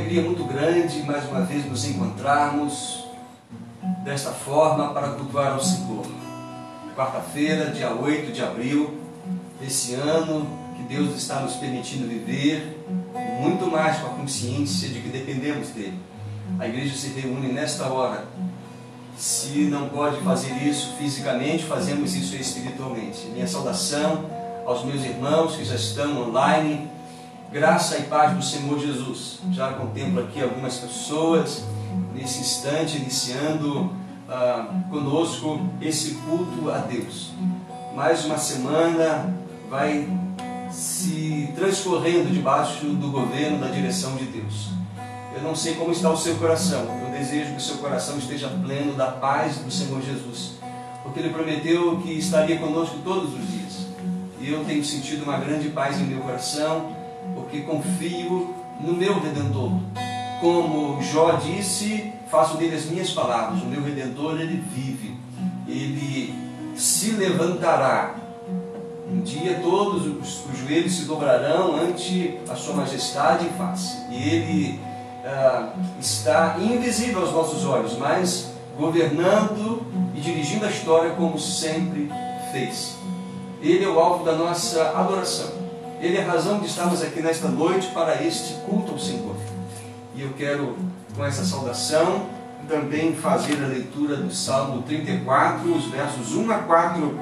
alegria muito grande, mais uma vez, nos encontrarmos desta forma para cultuar ao Senhor. Quarta-feira, dia 8 de abril desse ano, que Deus está nos permitindo viver, muito mais com a consciência de que dependemos dEle. A igreja se reúne nesta hora. Se não pode fazer isso fisicamente, fazemos isso espiritualmente. Minha saudação aos meus irmãos que já estão online. Graça e paz do Senhor Jesus. Já contemplo aqui algumas pessoas nesse instante, iniciando conosco esse culto a Deus. Mais uma semana vai se transcorrendo debaixo do governo, da direção de Deus. Eu não sei como está o seu coração. Eu desejo que o seu coração esteja pleno da paz do Senhor Jesus, porque Ele prometeu que estaria conosco todos os dias. E eu tenho sentido uma grande paz em meu coração, porque confio no meu Redentor. Como Jó disse, faço dele as minhas palavras. O meu Redentor, Ele vive. Ele se levantará. Um dia todos os joelhos se dobrarão ante a sua majestade e face. E Ele está invisível aos nossos olhos, mas governando e dirigindo a história como sempre fez. Ele é o alvo da nossa adoração. Ele é a razão de estarmos aqui nesta noite para este culto ao Senhor. E eu quero, com essa saudação, também fazer a leitura do Salmo 34, os versos 1 a 4.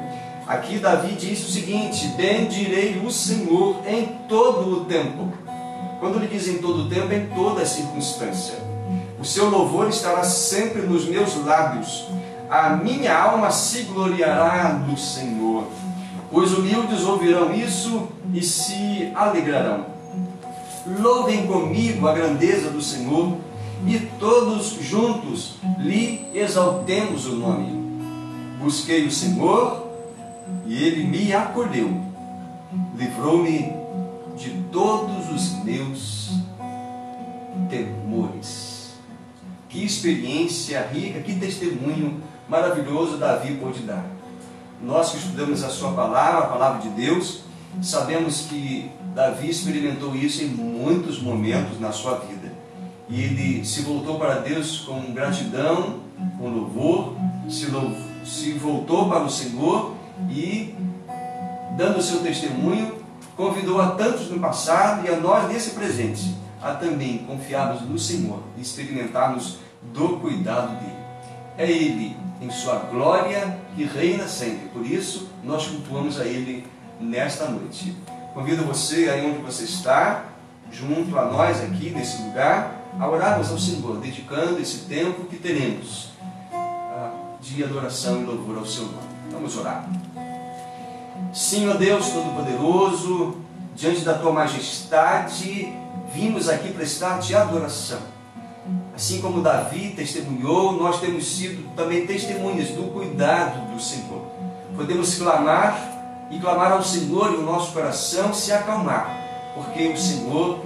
Aqui Davi diz o seguinte: bendirei o Senhor em todo o tempo. Quando ele diz em todo o tempo, em toda a circunstância. O seu louvor estará sempre nos meus lábios. A minha alma se gloriará no Senhor. Os humildes ouvirão isso e se alegrarão. Louvem comigo a grandeza do Senhor e todos juntos lhe exaltemos o nome. Busquei o Senhor e Ele me acolheu. Livrou-me de todos os meus temores. Que experiência rica, que testemunho maravilhoso Davi pôde dar. Nós que estudamos a sua palavra, a palavra de Deus, sabemos que Davi experimentou isso em muitos momentos na sua vida. E ele se voltou para Deus com gratidão, com louvor, se voltou para o Senhor e, dando o seu testemunho, convidou a tantos no passado e a nós nesse presente a também confiarmos no Senhor e experimentarmos do cuidado dEle. É Ele, em sua glória, que reina sempre. Por isso, nós cultuamos a Ele nesta noite. Convido você, aí onde você está, junto a nós aqui nesse lugar, a orarmos ao Senhor, dedicando esse tempo que teremos de adoração e louvor ao seu nome. Vamos orar. Senhor Deus Todo-Poderoso, diante da Tua Majestade, vimos aqui prestar-te adoração. Assim como Davi testemunhou, nós temos sido também testemunhas do cuidado do Senhor. Podemos clamar e clamar ao Senhor e o nosso coração se acalmar, porque o Senhor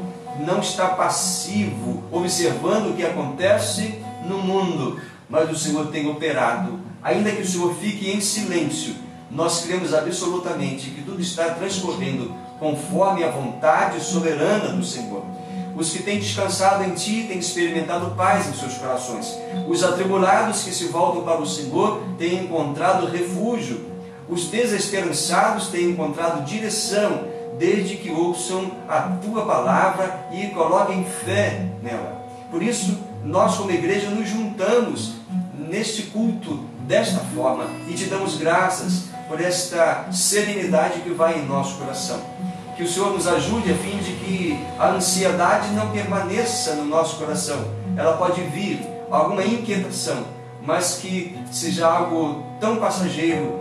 não está passivo, observando o que acontece no mundo, mas o Senhor tem operado. Ainda que o Senhor fique em silêncio, nós cremos absolutamente que tudo está transcorrendo conforme a vontade soberana do Senhor. Os que têm descansado em Ti têm experimentado paz em seus corações. Os atribulados que se voltam para o Senhor têm encontrado refúgio. Os desesperançados têm encontrado direção, desde que ouçam a Tua palavra e coloquem fé nela. Por isso, nós como igreja nos juntamos neste culto desta forma e Te damos graças por esta serenidade que vai em nosso coração. Que o Senhor nos ajude a fim de que a ansiedade não permaneça no nosso coração. Ela pode vir, alguma inquietação, mas que seja algo tão passageiro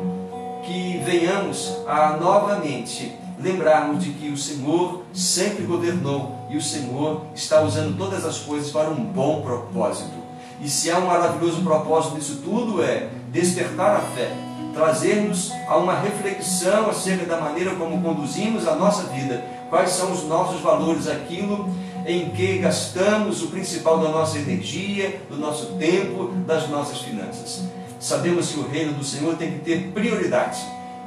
que venhamos a novamente lembrarmos de que o Senhor sempre governou e o Senhor está usando todas as coisas para um bom propósito. E se há um maravilhoso propósito nisso tudo é despertar a fé, trazer-nos a uma reflexão acerca da maneira como conduzimos a nossa vida, quais são os nossos valores, aquilo em que gastamos o principal da nossa energia, do nosso tempo, das nossas finanças. Sabemos que o reino do Senhor tem que ter prioridade.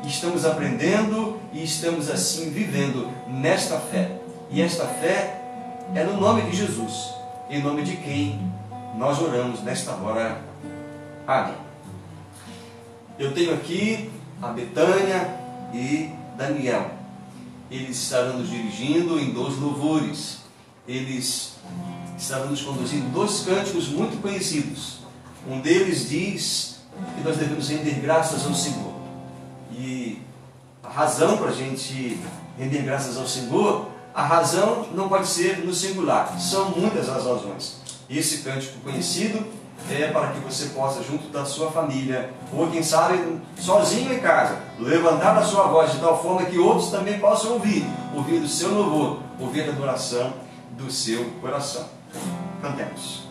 Estamos aprendendo e estamos assim vivendo nesta fé. E esta fé é no nome de Jesus. em nome de quem nós oramos nesta hora. Amém. Eu tenho aqui a Betânia e Daniel. Eles estarão nos dirigindo em 2 louvores. Eles estarão nos conduzindo 2 cânticos muito conhecidos. Um deles diz que nós devemos render graças ao Senhor. E a razão para a gente render graças ao Senhor, a razão não pode ser no singular. São muitas as razões. Esse cântico conhecido é para que você possa, junto da sua família, ou quem sabe, sozinho em casa, levantar a sua voz de tal forma que outros também possam ouvir do seu louvor, ouvir a adoração do seu coração. Cantemos.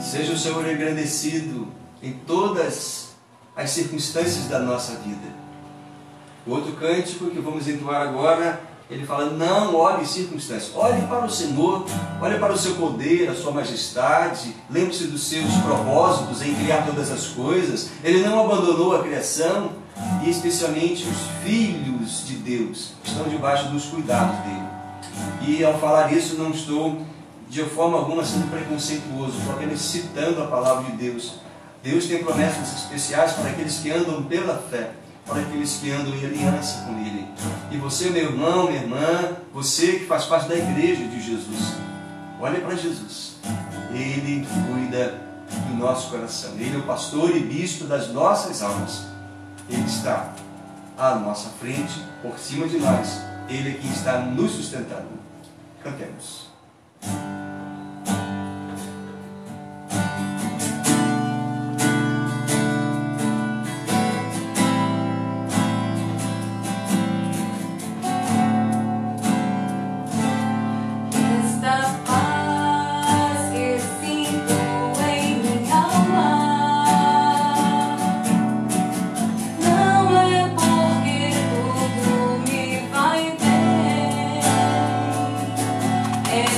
Seja o Senhor agradecido em todas as circunstâncias da nossa vida. O outro cântico que vamos entoar agora, ele fala: não olhe circunstâncias, olhe para o Senhor, olhe para o seu poder, a sua majestade, lembre-se dos seus propósitos em criar todas as coisas. Ele não abandonou a criação, e especialmente os filhos de Deus estão debaixo dos cuidados dele. E ao falar isso, não estou de forma alguma sendo preconceituoso, estou apenas citando a palavra de Deus. Deus tem promessas especiais para aqueles que andam pela fé, para aqueles que andam em aliança com Ele. E você, meu irmão, minha irmã, você que faz parte da igreja de Jesus, olhe para Jesus. Ele cuida do nosso coração. Ele é o pastor e bispo das nossas almas. Ele está à nossa frente, por cima de nós. Ele é quem está nos sustentando. Cantemos. É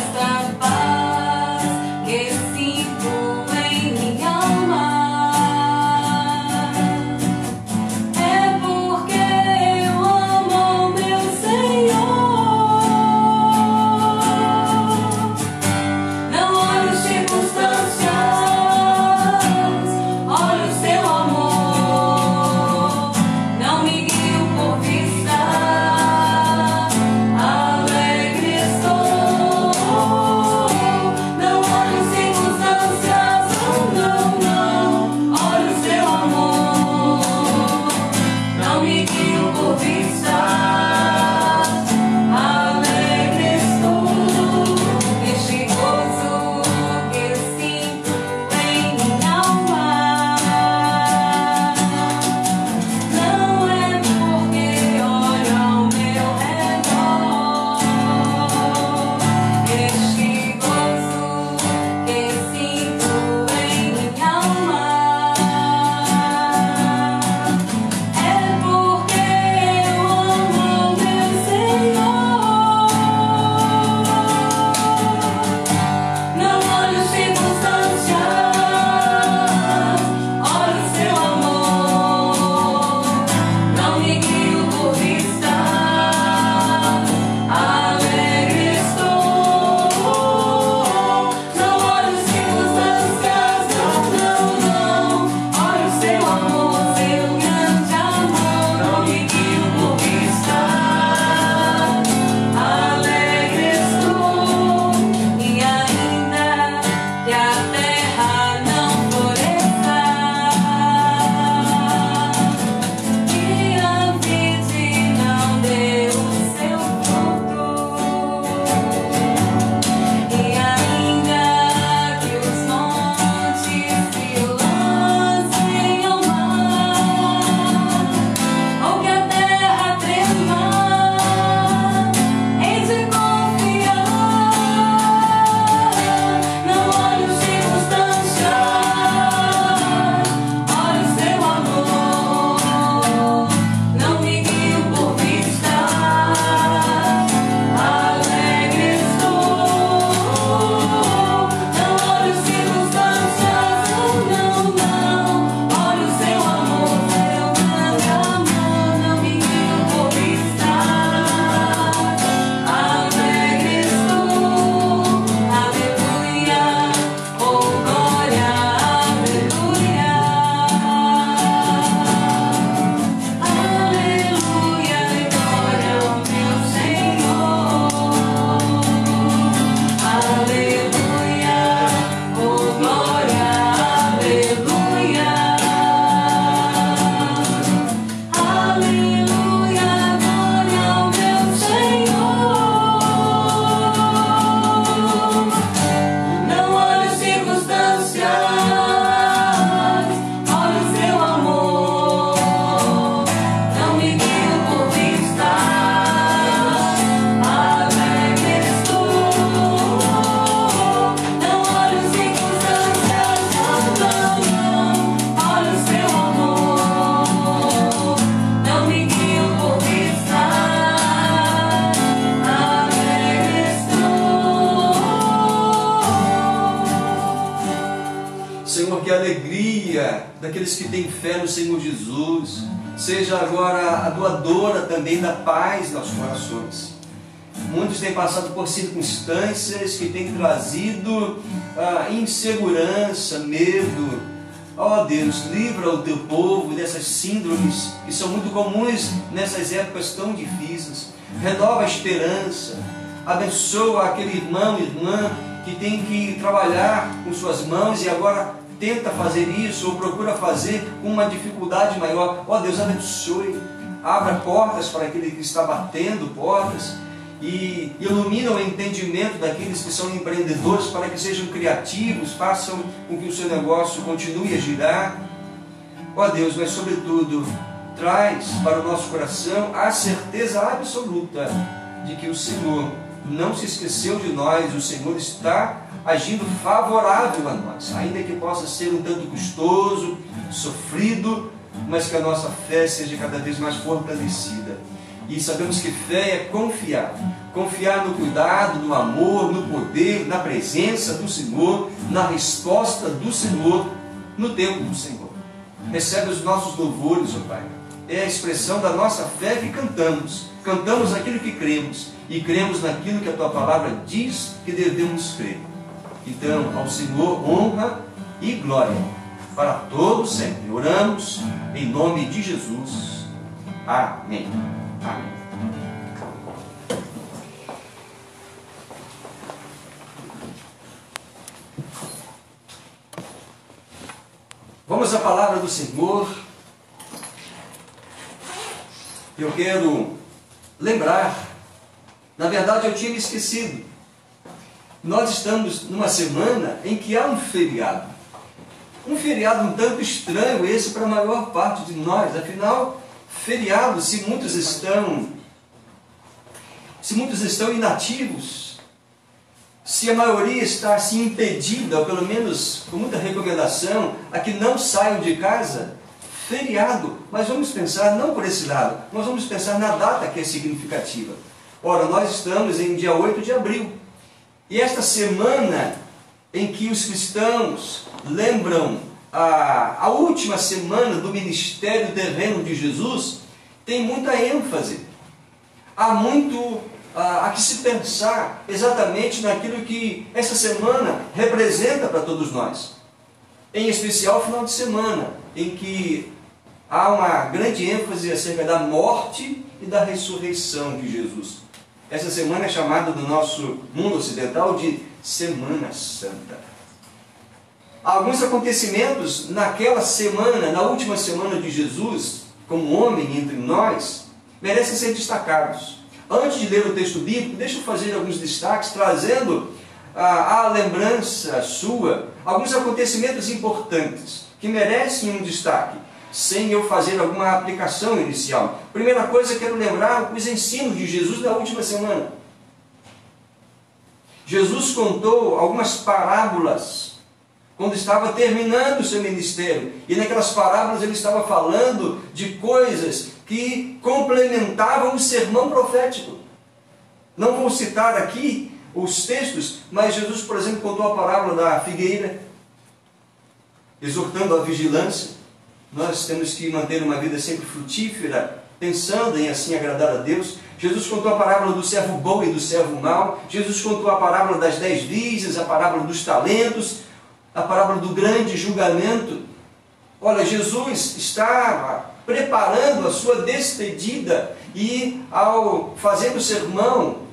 Senhor, que a alegria daqueles que têm fé no Senhor Jesus seja agora a doadora também da paz em nossos corações. Muitos têm passado por circunstâncias que têm trazido insegurança, medo. Ó Deus, livra o teu povo dessas síndromes que são muito comuns nessas épocas tão difíceis. Renova a esperança. Abençoa aquele irmão e irmã que tem que trabalhar com suas mãos e agora tenta fazer isso ou procura fazer com uma dificuldade maior. Ó Deus, abençoe. Abra portas para aquele que está batendo portas e ilumina o entendimento daqueles que são empreendedores para que sejam criativos, façam com que o seu negócio continue a girar. Ó Deus, mas sobretudo, traz para o nosso coração a certeza absoluta de que o Senhor não se esqueceu de nós, o Senhor está agindo favorável a nós, ainda que possa ser um tanto custoso, sofrido, mas que a nossa fé seja cada vez mais fortalecida. E sabemos que fé é confiar no cuidado, no amor, no poder, na presença do Senhor, na resposta do Senhor, no tempo do Senhor. Recebe os nossos louvores, ó Pai. É a expressão da nossa fé que cantamos. Cantamos aquilo que cremos e cremos naquilo que a Tua Palavra diz que devemos crer. Então, ao Senhor honra e glória para todos sempre. Oramos em nome de Jesus. Amém. Amém. Vamos à palavra do Senhor. Eu quero lembrar, na verdade eu tinha me esquecido. Nós estamos numa semana em que há um feriado. Um feriado um tanto estranho esse para a maior parte de nós. Afinal, feriado, se muitos estão inativos, se a maioria está assim impedida, ou pelo menos com muita recomendação, a que não saiam de casa, feriado. Mas vamos pensar não por esse lado, nós vamos pensar na data que é significativa. Ora, nós estamos em dia 8 de abril. E esta semana em que os cristãos lembram a última semana do ministério terreno de Jesus, tem muita ênfase. Há muito a que se pensar exatamente naquilo que essa semana representa para todos nós. Em especial o final de semana, em que há uma grande ênfase acerca da morte e da ressurreição de Jesus. Essa semana é chamada no nosso mundo ocidental de Semana Santa. Alguns acontecimentos naquela semana, na última semana de Jesus, como homem entre nós, merecem ser destacados. Antes de ler o texto bíblico, deixa eu fazer alguns destaques, trazendo à lembrança sua alguns acontecimentos importantes que merecem um destaque, sem eu fazer alguma aplicação inicial. Primeira coisa, quero lembrar os ensinos de Jesus na última semana. Jesus contou algumas parábolas quando estava terminando o seu ministério. E naquelas parábolas ele estava falando de coisas que complementavam o sermão profético. Não vou citar aqui os textos, mas Jesus, por exemplo, contou a parábola da figueira, exortando a vigilância. Nós temos que manter uma vida sempre frutífera, pensando em assim agradar a Deus. Jesus contou a parábola do servo bom e do servo mau. Jesus contou a parábola das 10 virgens, a parábola dos talentos, a parábola do grande julgamento. Olha, Jesus estava preparando a sua despedida e ao fazer o sermão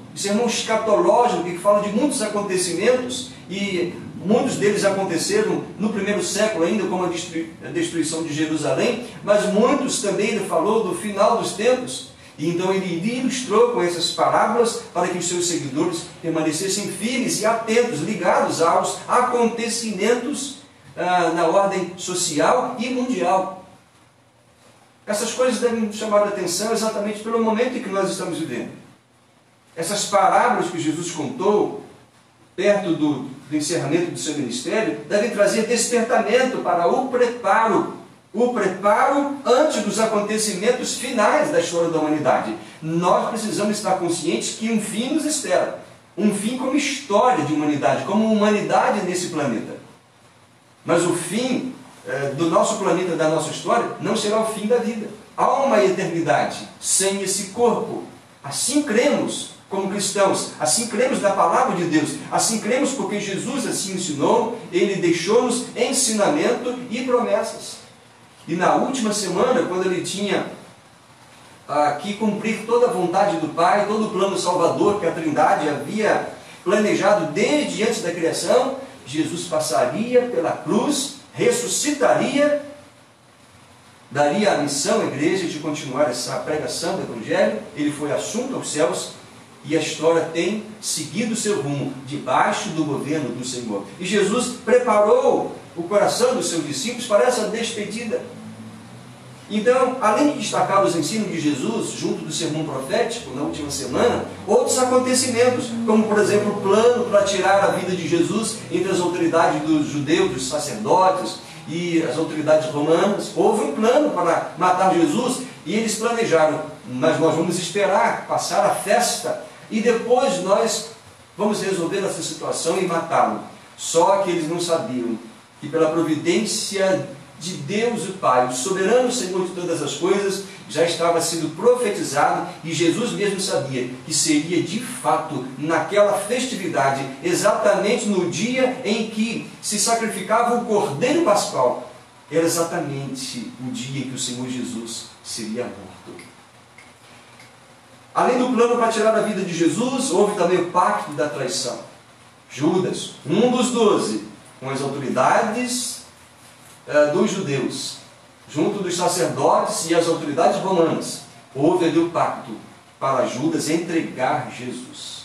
escatológico, que fala de muitos acontecimentos, e muitos deles aconteceram no primeiro século ainda, como a destruição de Jerusalém, mas muitos também ele falou do final dos tempos. E então ele ilustrou com essas parábolas para que os seus seguidores permanecessem firmes e atentos, ligados aos acontecimentos na ordem social e mundial. Essas coisas devem nos chamar a atenção exatamente pelo momento em que nós estamos vivendo. Essas parábolas que Jesus contou, perto do encerramento do seu ministério, devem trazer despertamento para o preparo antes dos acontecimentos finais da história da humanidade. Nós precisamos estar conscientes que um fim nos espera, um fim como história de humanidade, como humanidade nesse planeta. Mas o fim do nosso planeta, da nossa história, não será o fim da vida. Há uma eternidade sem esse corpo. Assim cremos como cristãos, assim cremos na palavra de Deus, assim cremos porque Jesus assim ensinou, Ele deixou-nos ensinamento e promessas. E na última semana, quando Ele tinha que cumprir toda a vontade do Pai, todo o plano salvador que a Trindade havia planejado desde antes da criação, Jesus passaria pela cruz, ressuscitaria, daria a missão à igreja de continuar essa pregação do Evangelho. Ele foi assunto aos céus e a história tem seguido seu rumo, debaixo do governo do Senhor. E Jesus preparou o coração dos seus discípulos para essa despedida. Então, além de destacar os ensinos de Jesus, junto do sermão profético, na última semana, outros acontecimentos, como por exemplo o plano para tirar a vida de Jesus entre as autoridades dos judeus, dos sacerdotes e as autoridades romanas. Houve um plano para matar Jesus e eles planejaram, mas nós vamos esperar passar a festa e depois nós vamos resolver essa situação e matá-lo. Só que eles não sabiam que pela providência de Deus o Pai, o soberano Senhor de todas as coisas, já estava sendo profetizado e Jesus mesmo sabia que seria de fato naquela festividade, exatamente no dia em que se sacrificava o Cordeiro Pascal, era exatamente o dia em que o Senhor Jesus seria morto. Além do plano para tirar a vida de Jesus, houve também o pacto da traição. Judas, um dos 12, com as autoridades dos judeus, junto dos sacerdotes e as autoridades romanas, houve ali o pacto para Judas entregar Jesus.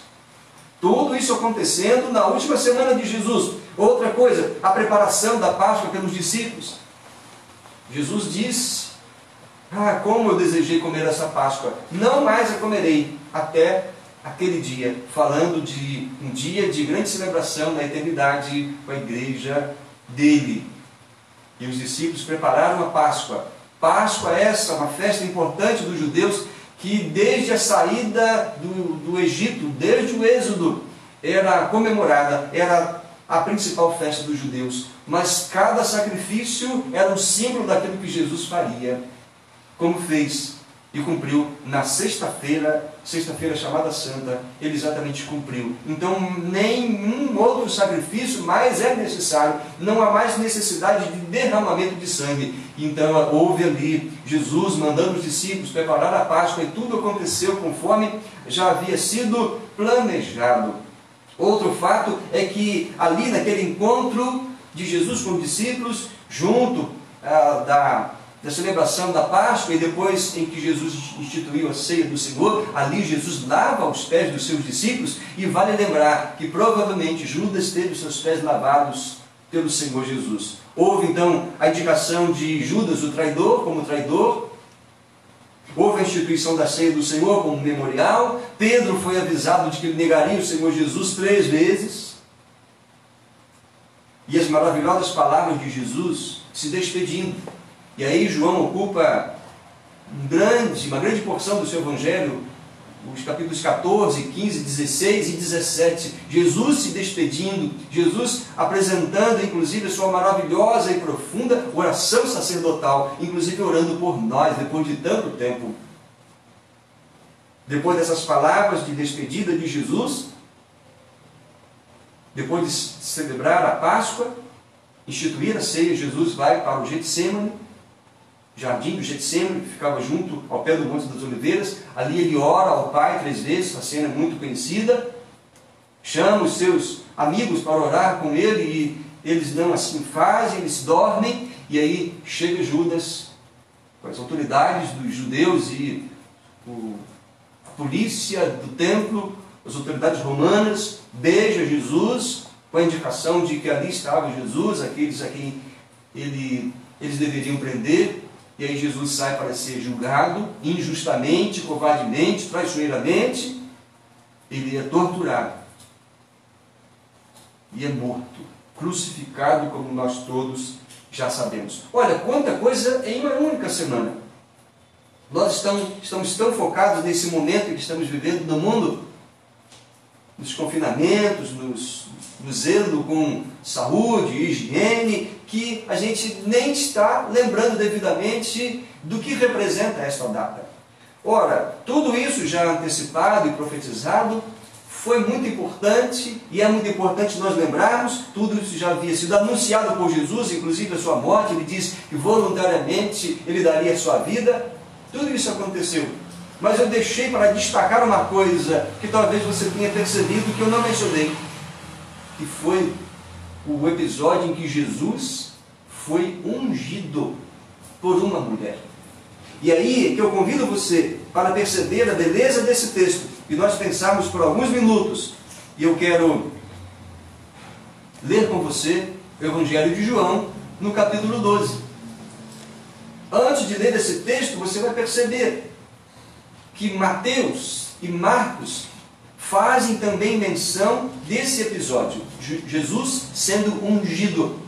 Tudo isso acontecendo na última semana de Jesus. Outra coisa, a preparação da Páscoa pelos discípulos. Jesus disse: como eu desejei comer essa Páscoa, não mais a comerei até aquele dia, falando de um dia de grande celebração na eternidade com a igreja dele. E os discípulos prepararam a Páscoa. Páscoa essa, uma festa importante dos judeus, que desde a saída do Egito, desde o Êxodo, era comemorada, era a principal festa dos judeus. Mas cada sacrifício era um símbolo daquilo que Jesus faria, como fez e cumpriu na sexta-feira chamada Santa, ele exatamente cumpriu. Então nenhum outro sacrifício mais é necessário, não há mais necessidade de derramamento de sangue. Então houve ali Jesus mandando os discípulos preparar a Páscoa e tudo aconteceu conforme já havia sido planejado. Outro fato é que ali naquele encontro de Jesus com os discípulos, junto da celebração da Páscoa e depois em que Jesus instituiu a ceia do Senhor, ali Jesus lava os pés dos seus discípulos e vale lembrar que provavelmente Judas teve os seus pés lavados pelo Senhor Jesus. Houve então a indicação de Judas, o traidor, como traidor. Houve a instituição da ceia do Senhor como memorial. Pedro foi avisado de que ele negaria o Senhor Jesus 3 vezes. E as maravilhosas palavras de Jesus se despedindo. E aí João ocupa uma grande porção do seu Evangelho, os capítulos 14, 15, 16 e 17. Jesus se despedindo, Jesus apresentando inclusive a sua maravilhosa e profunda oração sacerdotal, inclusive orando por nós depois de tanto tempo. Depois dessas palavras de despedida de Jesus, depois de celebrar a Páscoa, instituir a ceia, Jesus vai para o Getsêmani, jardim do Getsêmani, que ficava junto ao pé do Monte das Oliveiras. Ali ele ora ao Pai 3 vezes, a cena é muito conhecida. Chama os seus amigos para orar com ele e eles não assim fazem, eles dormem. E aí chega Judas com as autoridades dos judeus e a polícia do templo, as autoridades romanas, beija Jesus com a indicação de que ali estava Jesus, aqueles a quem eles deveriam prender. E aí Jesus sai para ser julgado injustamente, covardemente, traiçoeiramente. Ele é torturado e é morto, crucificado, como nós todos já sabemos. Olha, quanta coisa em uma única semana. Nós estamos tão focados nesse momento em que estamos vivendo no mundo, nos confinamentos, no zelo com saúde, higiene, que a gente nem está lembrando devidamente do que representa esta data. Ora, tudo isso já antecipado e profetizado foi muito importante, e é muito importante nós lembrarmos, tudo isso já havia sido anunciado por Jesus, inclusive a sua morte. Ele diz que voluntariamente ele daria a sua vida. Tudo isso aconteceu. Mas eu deixei para destacar uma coisa que talvez você tenha percebido que eu não mencionei, que foi o episódio em que Jesus foi ungido por uma mulher. E aí que eu convido você para perceber a beleza desse texto, e nós pensarmos por alguns minutos. E eu quero ler com você o Evangelho de João, no capítulo 12. Antes de ler esse texto, você vai perceber que Mateus e Marcos fazem também menção desse episódio, Jesus sendo ungido.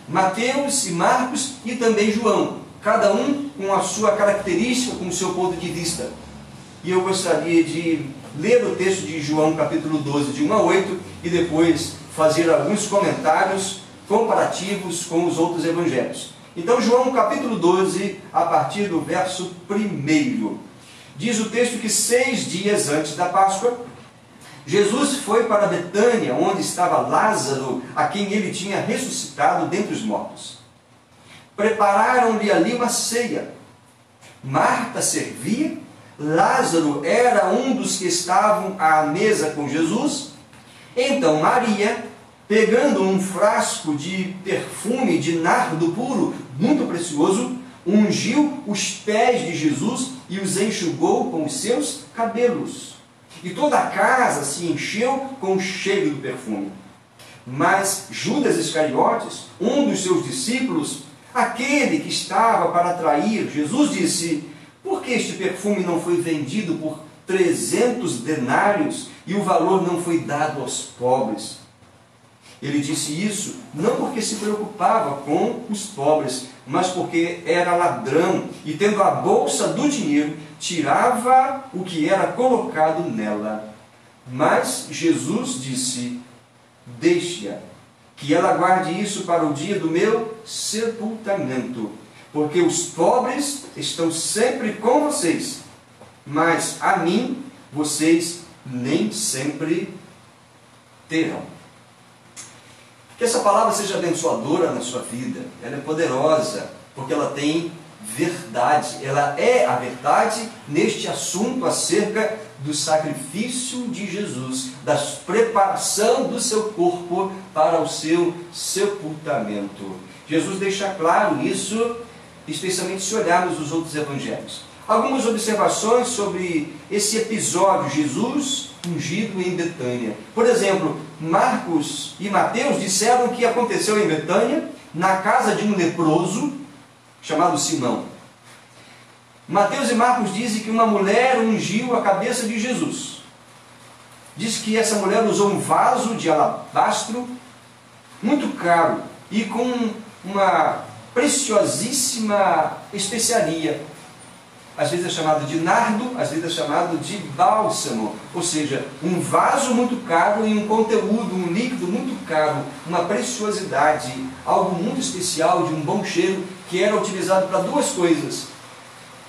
Mateus e Marcos e também João, cada um com a sua característica, com o seu ponto de vista. E eu gostaria de ler o texto de João capítulo 12, de 1 a 8, e depois fazer alguns comentários comparativos com os outros evangelhos. Então, João capítulo 12, a partir do verso 1, diz o texto que 6 dias antes da Páscoa, Jesus foi para Betânia, onde estava Lázaro, a quem ele tinha ressuscitado dentre os mortos. Prepararam-lhe ali uma ceia. Marta servia, Lázaro era um dos que estavam à mesa com Jesus. Então Maria, pegando um frasco de perfume de nardo puro, muito precioso, ungiu os pés de Jesus e os enxugou com os seus cabelos. E toda a casa se encheu com o cheiro do perfume. Mas Judas Iscariotes, um dos seus discípulos, aquele que estava para trair Jesus, disse: por que este perfume não foi vendido por 300 denários e o valor não foi dado aos pobres? Ele disse isso não porque se preocupava com os pobres, mas porque era ladrão e, tendo a bolsa do dinheiro, tirava o que era colocado nela. Mas Jesus disse: deixe-a, que ela guarde isso para o dia do meu sepultamento, porque os pobres estão sempre com vocês, mas a mim vocês nem sempre terão. Que essa palavra seja abençoadora na sua vida. Ela é poderosa, porque ela tem verdade. Ela é a verdade neste assunto acerca do sacrifício de Jesus, da preparação do seu corpo para o seu sepultamento. Jesus deixa claro isso, especialmente se olharmos os outros evangelhos. Algumas observações sobre esse episódio, Jesus ungido em Betânia. Por exemplo, Marcos e Mateus disseram que aconteceu em Betânia, na casa de um leproso chamado Simão. Mateus e Marcos dizem que uma mulher ungiu a cabeça de Jesus. Diz que essa mulher usou um vaso de alabastro muito caro e com uma preciosíssima especiaria. Às vezes é chamado de nardo, às vezes é chamado de bálsamo. Ou seja, um vaso muito caro e um conteúdo, um líquido muito caro, uma preciosidade, algo muito especial, de um bom cheiro, que era utilizado para duas coisas: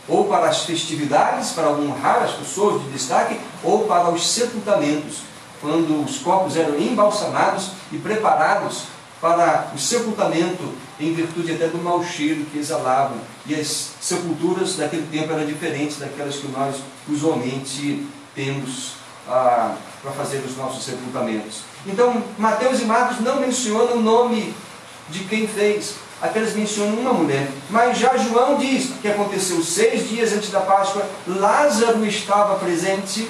ou para as festividades, para honrar as pessoas de destaque, ou para os sepultamentos, quando os corpos eram embalsamados e preparados para o sepultamento, em virtude até do mau cheiro que exalavam. E as sepulturas daquele tempo eram diferentes daquelas que nós usualmente temos para fazer os nossos sepultamentos. Então, Mateus e Marcos não mencionam o nome de quem fez, apenas mencionam uma mulher. Mas já João diz que aconteceu 6 dias antes da Páscoa, Lázaro estava presente,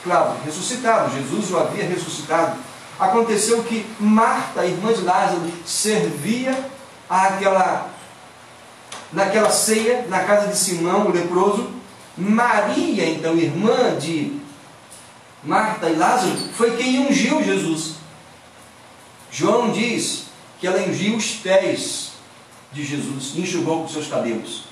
claro, ressuscitado, Jesus o havia ressuscitado. Aconteceu que Marta, irmã de Lázaro, servia naquela ceia, na casa de Simão, o leproso. Maria, então, irmã de Marta e Lázaro, foi quem ungiu Jesus. João diz que ela ungiu os pés de Jesus, enxugou com seus cabelos.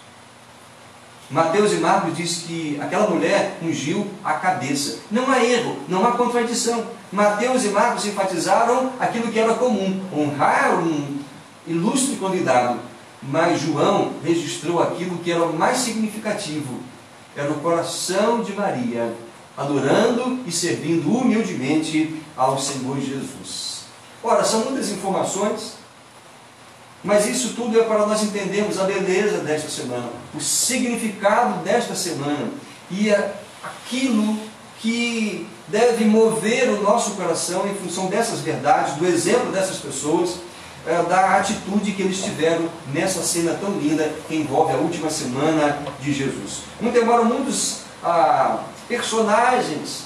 Mateus e Marcos diz que aquela mulher ungiu a cabeça. Não há erro, não há contradição. Mateus e Marcos enfatizaram aquilo que era comum, honrar um ilustre convidado. Mas João registrou aquilo que era o mais significativo. Era o coração de Maria, adorando e servindo humildemente ao Senhor Jesus. Ora, são muitas informações, mas isso tudo é para nós entendermos a beleza desta semana, o significado desta semana e aquilo que deve mover o nosso coração em função dessas verdades, do exemplo dessas pessoas, da atitude que eles tiveram nessa cena tão linda que envolve a última semana de Jesus. Muito embora muitos personagens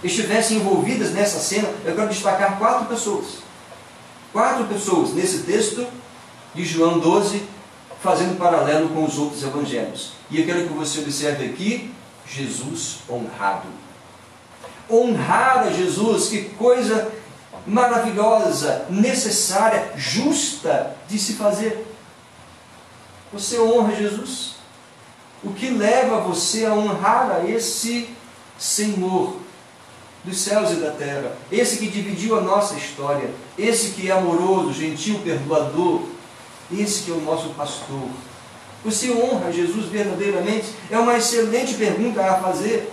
estivessem envolvidas nessa cena, eu quero destacar 4 pessoas. 4 pessoas nesse texto de João 12, fazendo paralelo com os outros evangelhos. E eu quero que você observe aqui, Jesus honrado. Honrar a Jesus, que coisa maravilhosa, necessária, justa de se fazer. Você honra Jesus? O que leva você a honrar a esse Senhor dos céus e da terra, esse que dividiu a nossa história, esse que é amoroso, gentil, perdoador, esse que é o nosso pastor? Você honra Jesus verdadeiramente? É uma excelente pergunta a fazer,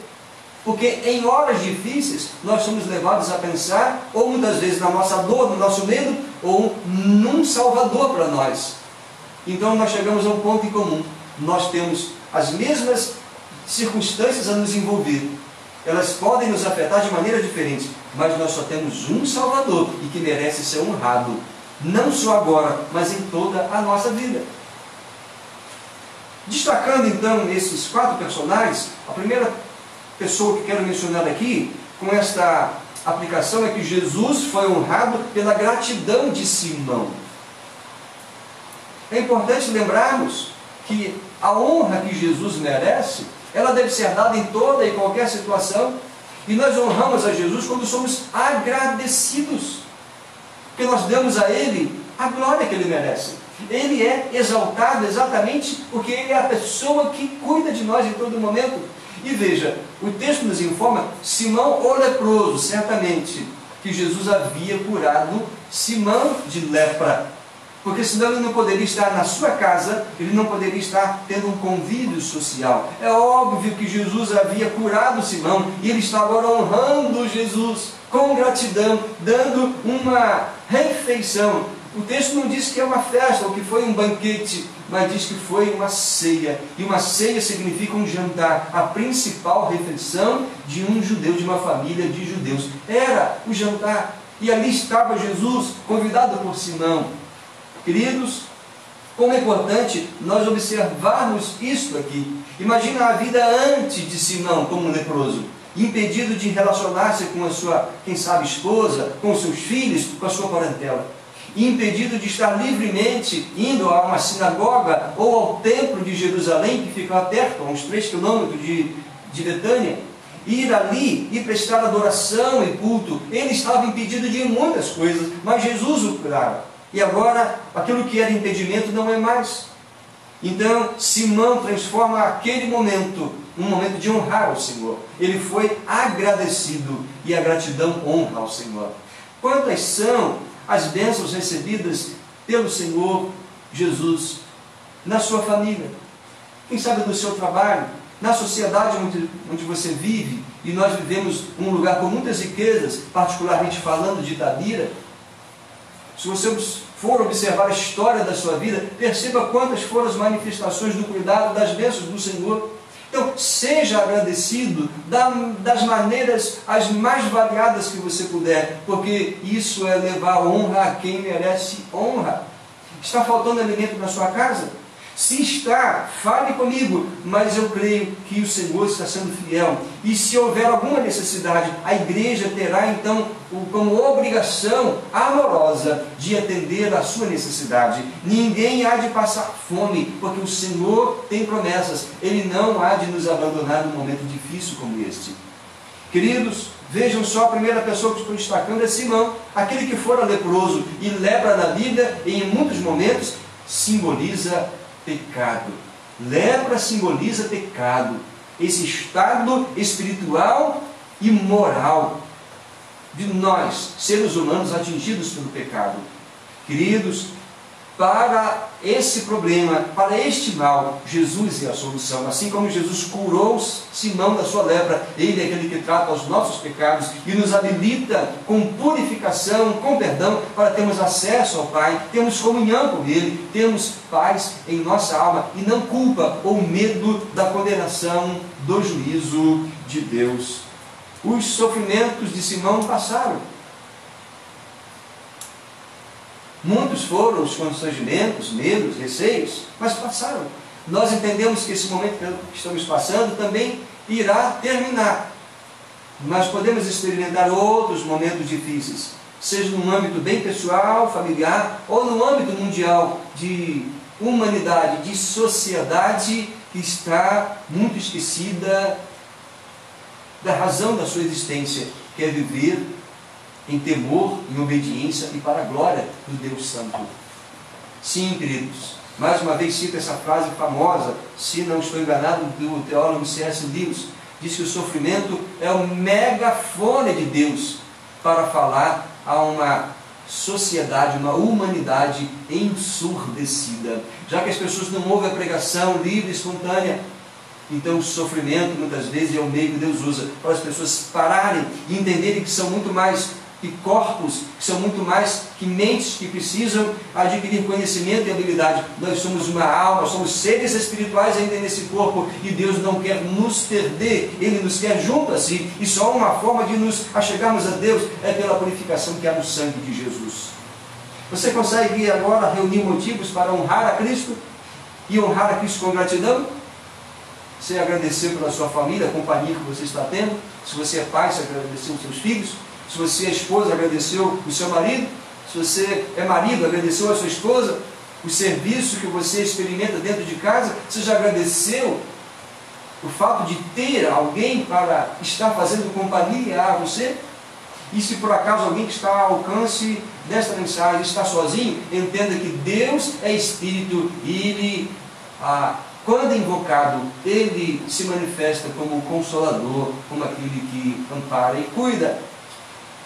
porque em horas difíceis nós somos levados a pensar, ou muitas vezes na nossa dor, no nosso medo, ou num Salvador para nós. Então nós chegamos a um ponto em comum. Nós temos as mesmas circunstâncias a nos envolver. Elas podem nos afetar de maneira diferente, mas nós só temos um Salvador e que merece ser honrado, não só agora, mas em toda a nossa vida. Destacando então esses 4 personagens, a primeira pessoa que quero mencionar aqui, com esta aplicação, é que Jesus foi honrado pela gratidão de Simão. É importante lembrarmos que a honra que Jesus merece, ela deve ser dada em toda e qualquer situação, e nós honramos a Jesus quando somos agradecidos, porque nós damos a Ele a glória que Ele merece. Ele é exaltado exatamente porque Ele é a pessoa que cuida de nós em todo momento. E veja, o texto nos informa, Simão o leproso, certamente, que Jesus havia curado Simão de lepra, porque senão ele não poderia estar na sua casa, ele não poderia estar tendo um convívio social. É óbvio que Jesus havia curado Simão, e ele está agora honrando Jesus com gratidão, dando uma refeição. O texto não diz que é uma festa ou que foi um banquete, mas diz que foi uma ceia. E uma ceia significa um jantar, a principal refeição de um judeu, de uma família de judeus. Era o jantar, e ali estava Jesus, convidado por Simão. Queridos, como é importante nós observarmos isto aqui. Imagina a vida antes de Simão como leproso, impedido de relacionar-se com a sua, quem sabe, esposa, com os seus filhos, com a sua parentela, impedido de estar livremente indo a uma sinagoga ou ao templo de Jerusalém, que ficava perto, a uns 3 quilômetros de Betânia, ir ali e prestar adoração e culto. Ele estava impedido de muitas coisas, mas Jesus o curava. E agora, aquilo que era impedimento não é mais. Então, Simão transforma aquele momento, um momento de honrar ao Senhor. Ele foi agradecido, e a gratidão honra ao Senhor. Quantas são as bênçãos recebidas pelo Senhor Jesus na sua família? Quem sabe no seu trabalho, na sociedade onde você vive, e nós vivemos um lugar com muitas riquezas, particularmente falando de Itabira. Se você for observar a história da sua vida, perceba quantas foram as manifestações do cuidado, das bênçãos do Senhor. Então, seja agradecido das maneiras as mais variadas que você puder, porque isso é levar honra a quem merece honra. Está faltando alimento na sua casa? Se está, fale comigo, mas eu creio que o Senhor está sendo fiel. E se houver alguma necessidade, a igreja terá então como obrigação amorosa de atender à sua necessidade. Ninguém há de passar fome, porque o Senhor tem promessas. Ele não há de nos abandonar num momento difícil como este. Queridos, vejam só, a primeira pessoa que estou destacando é Simão, aquele que fora leproso. E lepra na Bíblia, em muitos momentos, simboliza pecado. Lepra simboliza pecado, esse estado espiritual e moral. de nós, seres humanos atingidos pelo pecado. Queridos, para esse problema, para este mal, Jesus é a solução. Assim como Jesus curou Simão da sua lepra, Ele é aquele que trata os nossos pecados e nos habilita com purificação, com perdão, para termos acesso ao Pai, termos comunhão com Ele, termos paz em nossa alma e não culpa ou medo da condenação, do juízo de Deus. Os sofrimentos de Simão passaram. Muitos foram os constrangimentos, medos, receios, mas passaram. Nós entendemos que esse momento que estamos passando também irá terminar. Mas podemos experimentar outros momentos difíceis, seja no âmbito bem pessoal, familiar, ou no âmbito mundial de humanidade, de sociedade que está muito esquecida da razão da sua existência, que é viver em temor, em obediência e para a glória do Deus Santo. Sim, queridos, mais uma vez cito essa frase famosa, se não estou enganado, do teólogo C.S. Lewis, diz que o sofrimento é o megafone de Deus para falar a uma sociedade, uma humanidade ensurdecida. Já que as pessoas não ouvem a pregação livre e espontânea, então o sofrimento muitas vezes é o meio que Deus usa para as pessoas pararem e entenderem que são muito mais que corpos, que são muito mais que mentes que precisam adquirir conhecimento e habilidade. Nós somos uma alma, somos seres espirituais ainda nesse corpo e Deus não quer nos perder, Ele nos quer junto a si e só uma forma de nos achegarmos a Deus é pela purificação que há no sangue de Jesus. Você consegue agora reunir motivos para honrar a Cristo e honrar a Cristo com gratidão? Você agradecer pela sua família, a companhia que você está tendo. Se você é pai, você agradeceu os seus filhos. Se você é esposa, agradeceu o seu marido. Se você é marido, agradeceu a sua esposa. O serviço que você experimenta dentro de casa, você já agradeceu o fato de ter alguém para estar fazendo companhia a você? E se por acaso alguém que está ao alcance desta mensagem está sozinho, entenda que Deus é Espírito e Ele, quando invocado, Ele se manifesta como o Consolador, como aquele que ampara e cuida.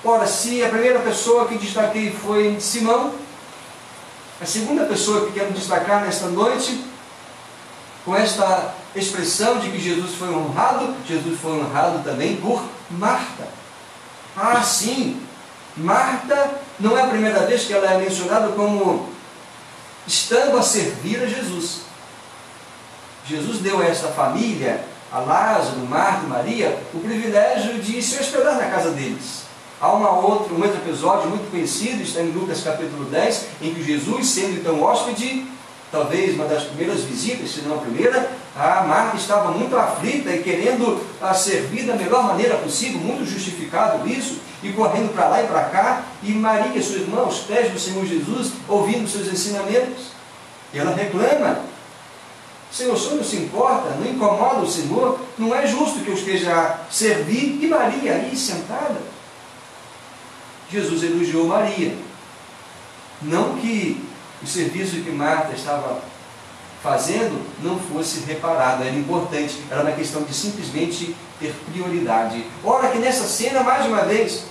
Ora, se a primeira pessoa que destaquei foi Simão, a segunda pessoa que quero destacar nesta noite, com esta expressão de que Jesus foi honrado também por Marta. Ah, sim, Marta não é a primeira vez que ela é mencionada como estando a servir a Jesus. Jesus deu a esta família, a Lázaro, Marta e Maria, o privilégio de se hospedar na casa deles. Há um outro episódio muito conhecido, está em Lucas capítulo 10, em que Jesus, sendo então hóspede, talvez uma das primeiras visitas, se não a primeira, a Marta estava muito aflita e querendo servir da melhor maneira possível, muito justificado isso, e correndo para lá e para cá, e Maria, sua irmã, aos pés do Senhor Jesus, ouvindo seus ensinamentos. E ela reclama: Senhor, o Senhor não se importa, não incomoda o Senhor, não é justo que eu esteja a servir, e Maria ali sentada. Jesus elogiou Maria, não que o serviço que Marta estava fazendo não fosse reparado, era importante, era uma questão de simplesmente ter prioridade. Ora que nessa cena, mais uma vez,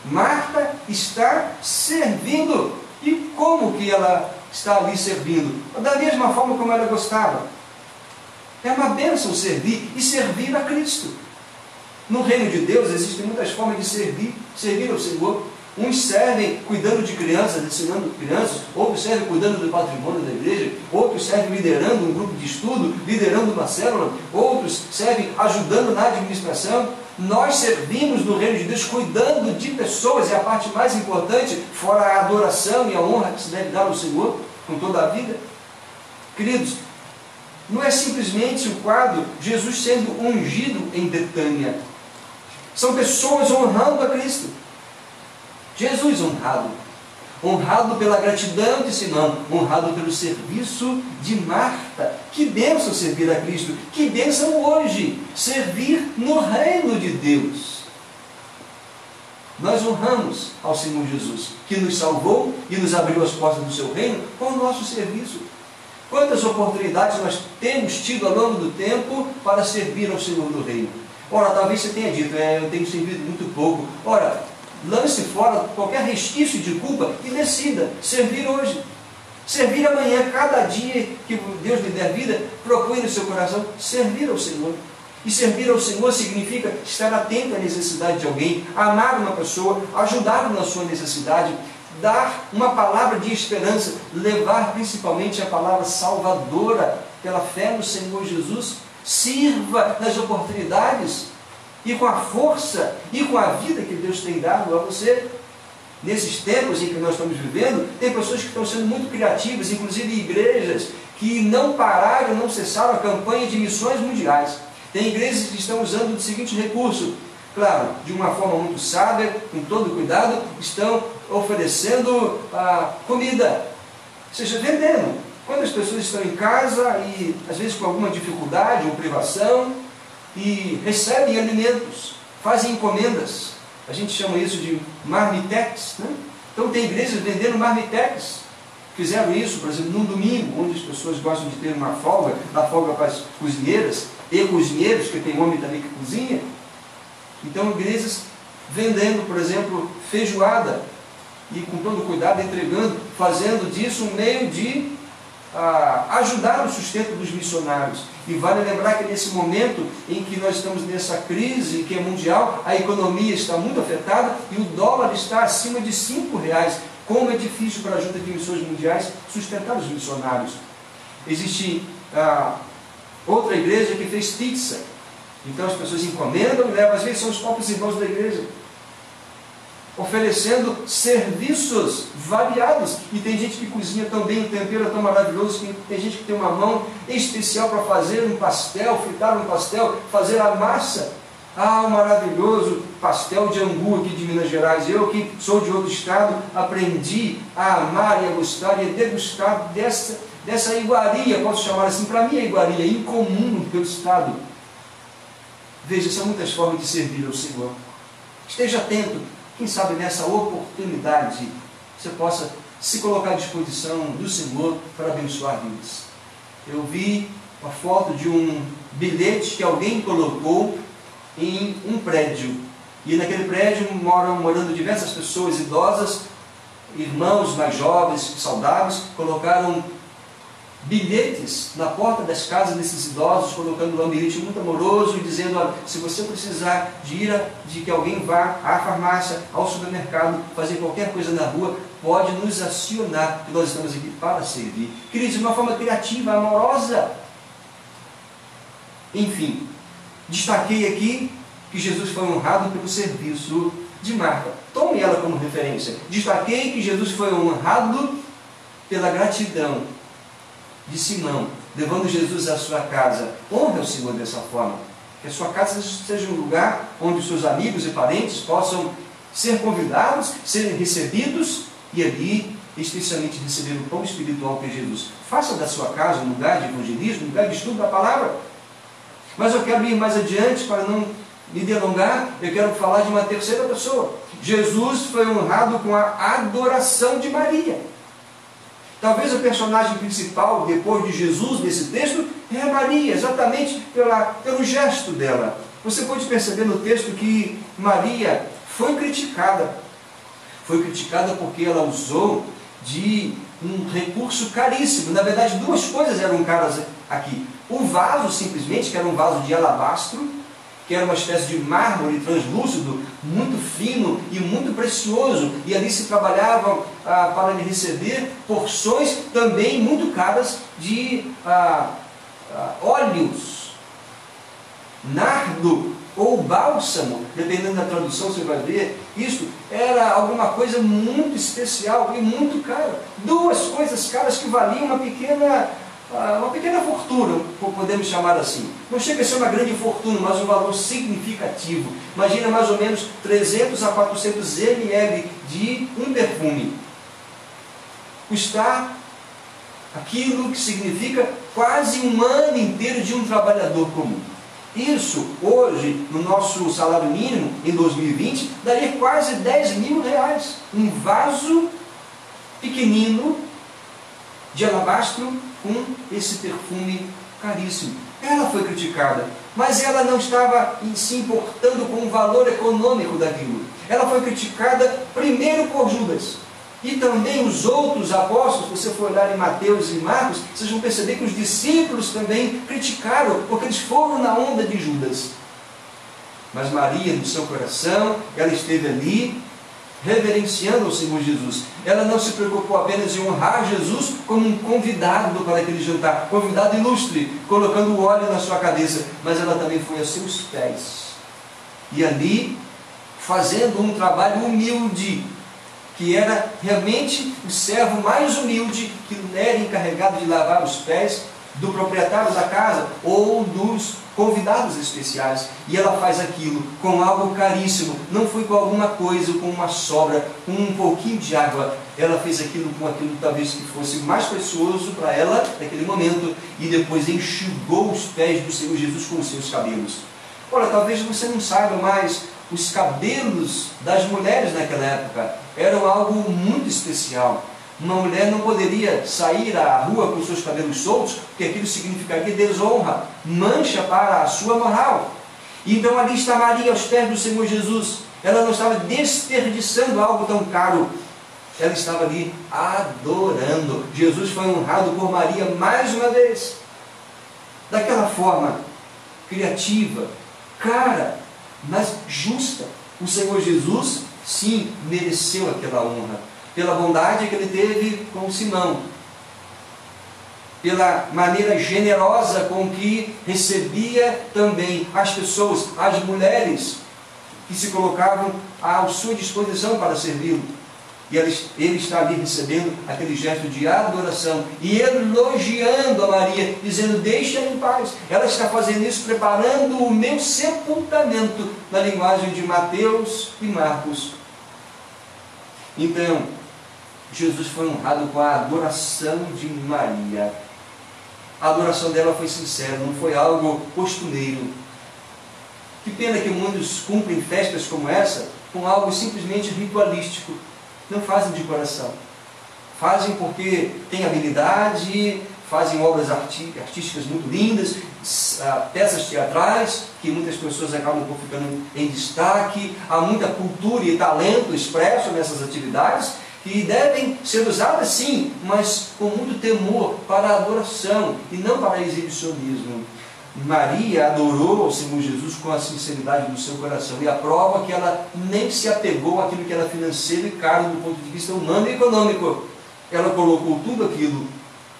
Marta está servindo. E como que ela está ali servindo? Da mesma forma como ela gostava. É uma bênção servir e servir a Cristo. No reino de Deus existem muitas formas de servir ao Senhor. Uns servem cuidando de crianças, ensinando crianças, outros servem cuidando do patrimônio da igreja, outros servem liderando um grupo de estudo, liderando uma célula, outros servem ajudando na administração. Nós servimos no reino de Deus cuidando de pessoas, e a parte mais importante, fora a adoração e a honra que se deve dar ao Senhor com toda a vida. Queridos, não é simplesmente o quadro Jesus sendo ungido em Betânia. São pessoas honrando a Cristo. Jesus honrado pela gratidão de Simão, honrado pelo serviço de Marta. Que bênção servir a Cristo, que bênção hoje servir no reino de Deus. Nós honramos ao Senhor Jesus, que nos salvou e nos abriu as portas do seu reino com o nosso serviço. Quantas oportunidades nós temos tido ao longo do tempo para servir ao Senhor no reino? Ora, talvez você tenha dito, eu tenho servido muito pouco. Ora, lance fora qualquer resquício de culpa e decida servir hoje. Servir amanhã, cada dia que Deus lhe der vida, procure no seu coração servir ao Senhor. E servir ao Senhor significa estar atento à necessidade de alguém, amar uma pessoa, ajudá-lo na sua necessidade, dar uma palavra de esperança, levar principalmente a palavra salvadora pela fé no Senhor Jesus. Sirva nas oportunidades e com a força e com a vida que Deus tem dado a você. Nesses tempos em que nós estamos vivendo, tem pessoas que estão sendo muito criativas, inclusive igrejas que não pararam, não cessaram a campanha de missões mundiais. Tem igrejas que estão usando o seguinte recurso, claro, de uma forma muito sábia, com todo cuidado, estão oferecendo comida, ou seja, vendendo. Quando as pessoas estão em casa e às vezes com alguma dificuldade ou privação e recebem alimentos, fazem encomendas, a gente chama isso de marmitex, né? Então tem igrejas vendendo marmitex. Fizeram isso, por exemplo, num domingo, onde as pessoas gostam de ter uma folga, dá folga para as cozinheiras e cozinheiros, que tem homem também que cozinha. Então igrejas vendendo, por exemplo, feijoada e com todo cuidado entregando, fazendo disso um meio de ajudar no sustento dos missionários. E vale lembrar que nesse momento em que nós estamos nessa crise que é mundial, a economia está muito afetada e o dólar está acima de R$5. Como é difícil para a Junta de Missões Mundiais sustentar os missionários. Existe outra igreja que fez pizza. Então as pessoas encomendam e levam, às vezes são os próprios irmãos da igreja, oferecendo serviços variados. E tem gente que cozinha tão bem, o tempero é tão maravilhoso, que tem gente que tem uma mão especial para fazer um pastel, fritar um pastel, fazer a massa. Um maravilhoso pastel de angu aqui de Minas Gerais. Eu que sou de outro estado, aprendi a amar e a gostar e a degustar dessa iguaria, posso chamar assim, para mim é iguaria, incomum pelo estado. Veja, são muitas formas de servir ao Senhor. Esteja atento. Quem sabe nessa oportunidade você possa se colocar à disposição do Senhor para abençoar vidas. Eu vi uma foto de um bilhete que alguém colocou em um prédio. E naquele prédio morando diversas pessoas idosas, irmãos mais jovens, saudáveis, colocaram bilhetes na porta das casas desses idosos, colocando um bilhete muito amoroso e dizendo: olha, se você precisar de que alguém vá à farmácia, ao supermercado, fazer qualquer coisa na rua, pode nos acionar, que nós estamos aqui para servir. Queridos, de uma forma criativa, amorosa. Enfim, destaquei aqui que Jesus foi honrado pelo serviço de Marta. Tome ela como referência. Destaquei que Jesus foi honrado pela gratidão de Simão, levando Jesus à sua casa. Honre o Senhor dessa forma. Que a sua casa seja um lugar onde os seus amigos e parentes possam ser convidados, serem recebidos e ali, especialmente, receber o pão espiritual que é Jesus. Faça da sua casa um lugar de evangelismo, um lugar de estudo da palavra. Mas eu quero ir mais adiante para não me delongar. Eu quero falar de uma terceira pessoa. Jesus foi honrado com a adoração de Maria. Talvez o personagem principal, depois de Jesus, nesse texto, é Maria, exatamente pelo gesto dela. Você pode perceber no texto que Maria foi criticada. Foi criticada porque ela usou de um recurso caríssimo. Na verdade, duas coisas eram caras aqui. O vaso, simplesmente, que era um vaso de alabastro, que era uma espécie de mármore translúcido, muito fino e muito precioso, e ali se trabalhavam para lhe receber porções também muito caras de óleos, nardo ou bálsamo, dependendo da tradução você vai ver. Isso era alguma coisa muito especial e muito cara. Duas coisas caras que valiam uma pequena fortuna, podemos chamar assim. Não chega a ser uma grande fortuna, mas um valor significativo. Imagina mais ou menos 300 a 400 ml de um perfume. Custar aquilo que significa quase um ano inteiro de um trabalhador comum. Isso, hoje, no nosso salário mínimo, em 2020, daria quase 10 mil reais. Um vaso pequenino de alabastro com esse perfume caríssimo. Ela foi criticada, mas ela não estava se importando com o valor econômico daquilo. Ela foi criticada primeiro por Judas. E também os outros apóstolos, se você for olhar em Mateus e Marcos, vocês vão perceber que os discípulos também criticaram, porque eles foram na onda de Judas. Mas Maria, no seu coração, ela esteve ali, reverenciando o Senhor Jesus. Ela não se preocupou apenas em honrar Jesus como um convidado para aquele jantar, convidado ilustre, colocando óleo na sua cabeça, mas ela também foi aos seus pés. E ali, fazendo um trabalho humilde, que era realmente o servo mais humilde, que não era encarregado de lavar os pés do proprietário da casa ou dos convidados especiais. E ela faz aquilo com algo caríssimo, não foi com alguma coisa, com uma sobra, com um pouquinho de água. Ela fez aquilo com aquilo talvez que fosse mais precioso para ela naquele momento, e depois enxugou os pés do Senhor Jesus com os seus cabelos. Olha, talvez você não saiba, mas os cabelos das mulheres naquela época eram algo muito especial. Uma mulher não poderia sair à rua com seus cabelos soltos, porque aquilo significaria desonra, mancha para a sua moral. Então ali está Maria aos pés do Senhor Jesus. Ela não estava desperdiçando algo tão caro. Ela estava ali adorando. Jesus foi honrado por Maria mais uma vez. Daquela forma criativa, cara, mas justa. O Senhor Jesus, sim, mereceu aquela honra. Pela bondade que ele teve com Simão, pela maneira generosa com que recebia também as pessoas, as mulheres que se colocavam à sua disposição para servi-lo. E ele está ali recebendo aquele gesto de adoração e elogiando a Maria, dizendo: deixa-me em paz. Ela está fazendo isso, preparando o meu sepultamento, na linguagem de Mateus e Marcos. Então, Jesus foi honrado com a adoração de Maria. A adoração dela foi sincera, não foi algo costumeiro. Que pena que muitos cumprem festas como essa com algo simplesmente ritualístico. Não fazem de coração. Fazem porque têm habilidade, fazem obras artísticas muito lindas, peças teatrais, que muitas pessoas acabam ficando em destaque. Há muita cultura e talento expresso nessas atividades, que devem ser usadas sim, mas com muito temor para a adoração e não para exibicionismo. Maria adorou ao Senhor Jesus com a sinceridade do seu coração, e a prova é que ela nem se apegou àquilo que era financeiro e caro do ponto de vista humano e econômico. Ela colocou tudo aquilo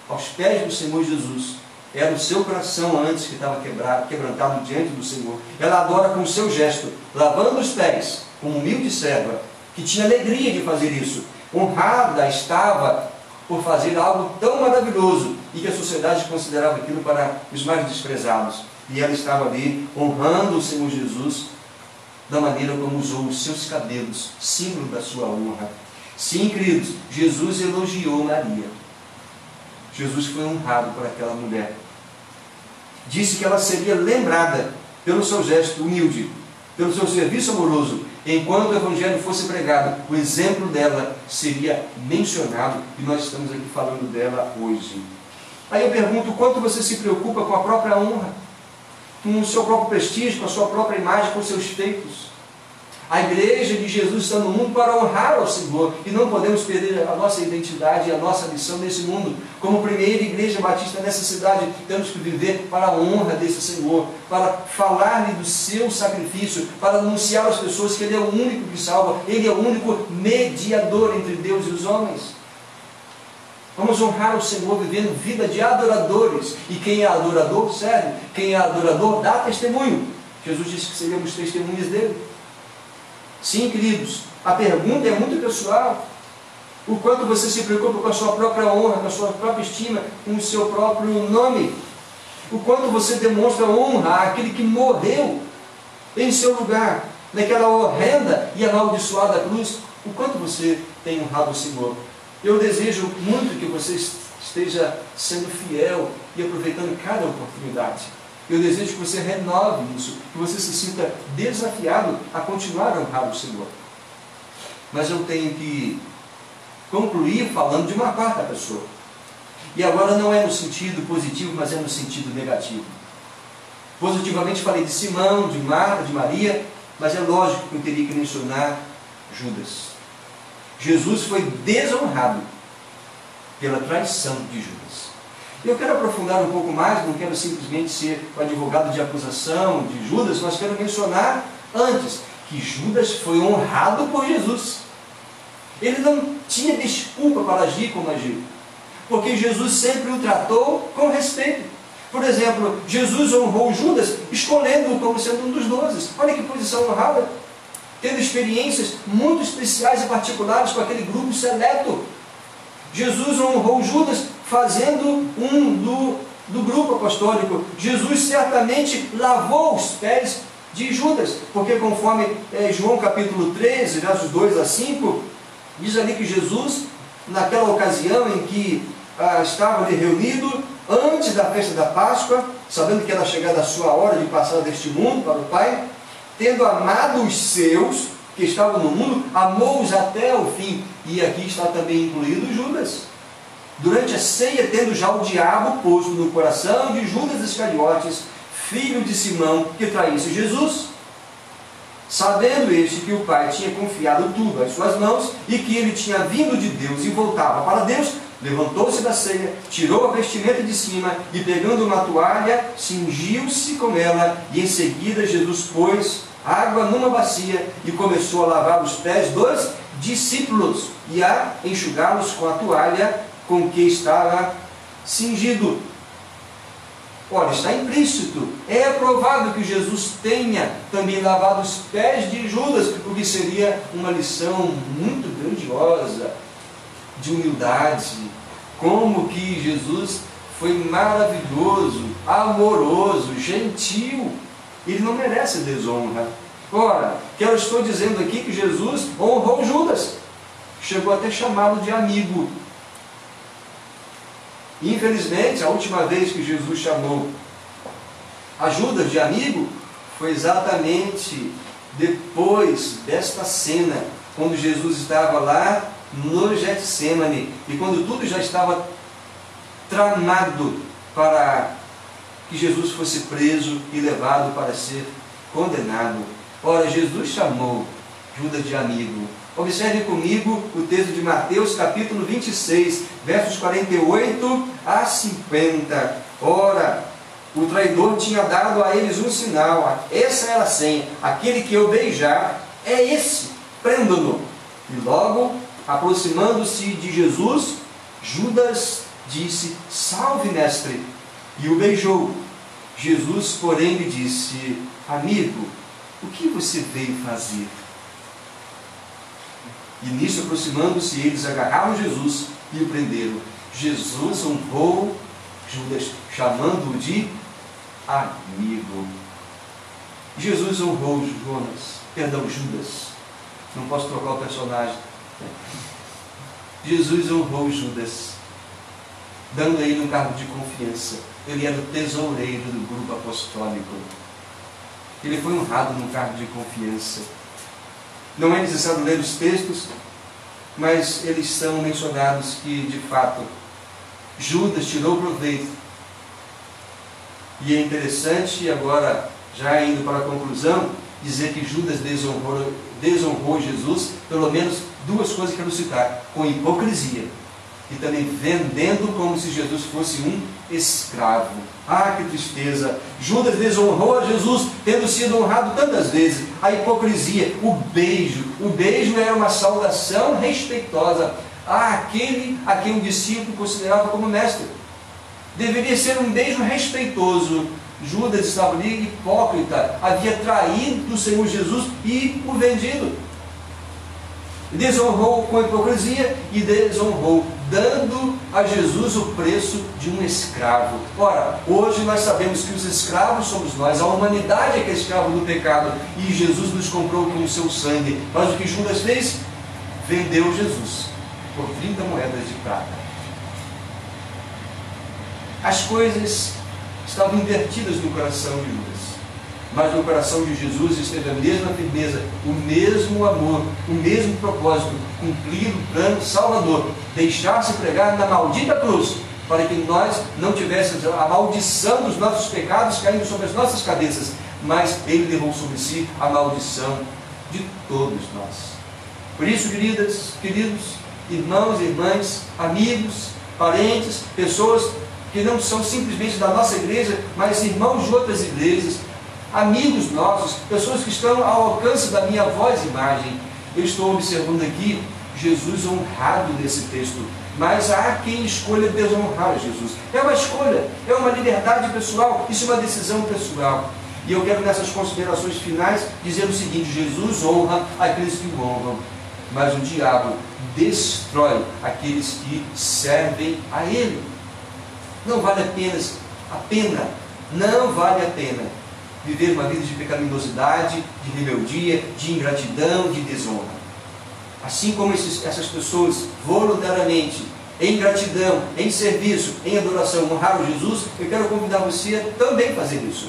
aos pés do Senhor Jesus. Era o seu coração antes que estava quebrantado diante do Senhor. Ela adora com o seu gesto, lavando os pés, como humilde serva, que tinha alegria de fazer isso. Honrada estava por fazer algo tão maravilhoso e que a sociedade considerava aquilo para os mais desprezados. E ela estava ali honrando o Senhor Jesus da maneira como usou os seus cabelos, símbolo da sua honra. Sim, queridos, Jesus elogiou Maria. Jesus foi honrado por aquela mulher. Disse que ela seria lembrada pelo seu gesto humilde, pelo seu serviço amoroso. Enquanto o Evangelho fosse pregado, o exemplo dela seria mencionado, e nós estamos aqui falando dela hoje. Aí eu pergunto: quanto você se preocupa com a própria honra, com o seu próprio prestígio, com a sua própria imagem, com os seus feitos? A igreja de Jesus está no mundo para honrar ao Senhor, e não podemos perder a nossa identidade e a nossa missão nesse mundo. Como primeira igreja batista nessa cidade, temos que viver para a honra desse Senhor, para falar-lhe do seu sacrifício, para anunciar às pessoas que Ele é o único que salva, Ele é o único mediador entre Deus e os homens. Vamos honrar o Senhor vivendo vida de adoradores, e quem é adorador serve, quem é adorador dá testemunho. Jesus disse que seríamos testemunhas dele. Sim, queridos, a pergunta é muito pessoal. O quanto você se preocupa com a sua própria honra, com a sua própria estima, com o seu próprio nome. O quanto você demonstra honra àquele que morreu em seu lugar, naquela horrenda e amaldiçoada cruz. O quanto você tem honrado o Senhor. Eu desejo muito que você esteja sendo fiel e aproveitando cada oportunidade. Eu desejo que você renove isso, que você se sinta desafiado a continuar a honrar o Senhor. Mas eu tenho que concluir falando de uma quarta pessoa. E agora não é no sentido positivo, mas é no sentido negativo. Positivamente falei de Simão, de Marta, de Maria, mas é lógico que eu teria que mencionar Judas. Jesus foi desonrado pela traição de Judas. Eu quero aprofundar um pouco mais, não quero simplesmente ser o advogado de acusação de Judas, mas quero mencionar antes que Judas foi honrado por Jesus. Ele não tinha desculpa para agir como agiu, porque Jesus sempre o tratou com respeito. Por exemplo, Jesus honrou Judas escolhendo-o como sendo um dos 12. Olha que posição honrada, tendo experiências muito especiais e particulares com aquele grupo seleto. Jesus honrou Judas fazendo do grupo apostólico. Jesus certamente lavou os pés de Judas, porque conforme João capítulo 13, versos 2 a 5, diz ali que Jesus, naquela ocasião em que estava ali reunido, antes da festa da Páscoa, sabendo que era chegada a sua hora de passar deste mundo para o Pai, tendo amado os seus, que estavam no mundo, amou-os até o fim. E aqui está também incluído Judas. Durante a ceia, tendo já o diabo posto no coração de Judas Iscariotes, filho de Simão, que traísse Jesus, sabendo este que o Pai tinha confiado tudo às suas mãos, e que ele tinha vindo de Deus e voltava para Deus, levantou-se da ceia, tirou a vestimenta de cima, e pegando uma toalha, cingiu-se com ela, e em seguida Jesus pôs água numa bacia, e começou a lavar os pés dos discípulos, e a enxugá-los com a toalha com que estava cingido. Ora, está implícito. É provável que Jesus tenha também lavado os pés de Judas, o que seria uma lição muito grandiosa de humildade. Como que Jesus foi maravilhoso, amoroso, gentil. Ele não merece desonra. Ora, que eu estou dizendo aqui que Jesus honrou Judas. Chegou até chamá-lo de amigo. Infelizmente, a última vez que Jesus chamou a Judas de amigo foi exatamente depois desta cena, quando Jesus estava lá no Getsêmani, e quando tudo já estava tramado para que Jesus fosse preso e levado para ser condenado. Ora, Jesus chamou Judas de amigo. Observe comigo o texto de Mateus capítulo 26, versos 48 a 50. Ora, o traidor tinha dado a eles um sinal. Essa era a senha. Aquele que eu beijar é esse. Prendam-no. E logo, aproximando-se de Jesus, Judas disse: salve, mestre. E o beijou. Jesus, porém, lhe disse: amigo, o que você veio fazer? E nisso, aproximando-se, eles agarraram Jesus e o prenderam. Jesus honrou Judas, chamando-o de amigo. Jesus honrou Judas. Não posso trocar o personagem. Jesus honrou Judas, dando a ele um cargo de confiança. Ele era o tesoureiro do grupo apostólico. Ele foi honrado num cargo de confiança. Não é necessário ler os textos, mas eles são mencionados que, de fato, Judas tirou proveito. E é interessante, agora, já indo para a conclusão, dizer que Judas desonrou Jesus, pelo menos duas coisas que eu quero citar: com hipocrisia e também vendendo como se Jesus fosse um escravo. Ah, que tristeza! Judas desonrou a Jesus, tendo sido honrado tantas vezes. A hipocrisia, o beijo era uma saudação respeitosa àquele a quem o discípulo considerava como mestre. Deveria ser um beijo respeitoso. Judas estava ali hipócrita, havia traído o Senhor Jesus e o vendido. Desonrou com hipocrisia e desonrou, dando a Jesus o preço de um escravo. Ora, hoje nós sabemos que os escravos somos nós, a humanidade é que é escravo do pecado, e Jesus nos comprou com o seu sangue. Mas o que Judas fez? Vendeu Jesus por 30 moedas de prata. As coisas estavam invertidas no coração de Judas, mas no coração de Jesus esteve a mesma firmeza, o mesmo amor, o mesmo propósito: cumprir o plano salvador, deixar-se pregar na maldita cruz, para que nós não tivéssemos a maldição dos nossos pecados caindo sobre as nossas cabeças, mas Ele levou sobre si a maldição de todos nós. Por isso, queridos, irmãos e irmãs, amigos, parentes, pessoas que não são simplesmente da nossa igreja, mas irmãos de outras igrejas, amigos nossos, pessoas que estão ao alcance da minha voz e imagem. Eu estou observando aqui Jesus honrado nesse texto, mas há quem escolha desonrar Jesus. É uma escolha, é uma liberdade pessoal, isso é uma decisão pessoal. E eu quero nessas considerações finais dizer o seguinte: Jesus honra aqueles que o honram, mas o diabo destrói aqueles que servem a Ele. Não vale não vale a pena viver uma vida de pecaminosidade, de rebeldia, de ingratidão, de desonra. Assim como essas pessoas voluntariamente, em gratidão, em serviço, em adoração, honraram Jesus, eu quero convidar você a também fazer isso.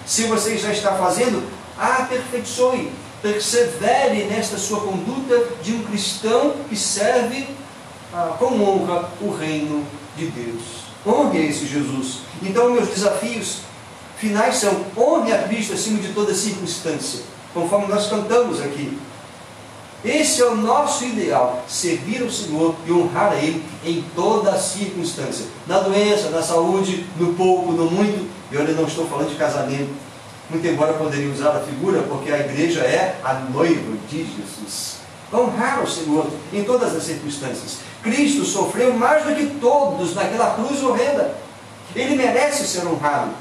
Se você já está fazendo, aperfeiçoe, persevere nesta sua conduta de um cristão que serve com honra o reino de Deus. Honre esse Jesus. Então, meus desafios finais são: honre a Cristo acima de toda circunstância, conforme nós cantamos aqui. Esse é o nosso ideal, servir ao Senhor e honrar a Ele em toda a circunstância, na doença, na saúde, no pouco, no muito. E olha, não estou falando de casamento, muito embora eu poderia usar a figura, porque a igreja é a noiva de Jesus. Honrar ao Senhor em todas as circunstâncias. Cristo sofreu mais do que todos naquela cruz horrenda. Ele merece ser honrado.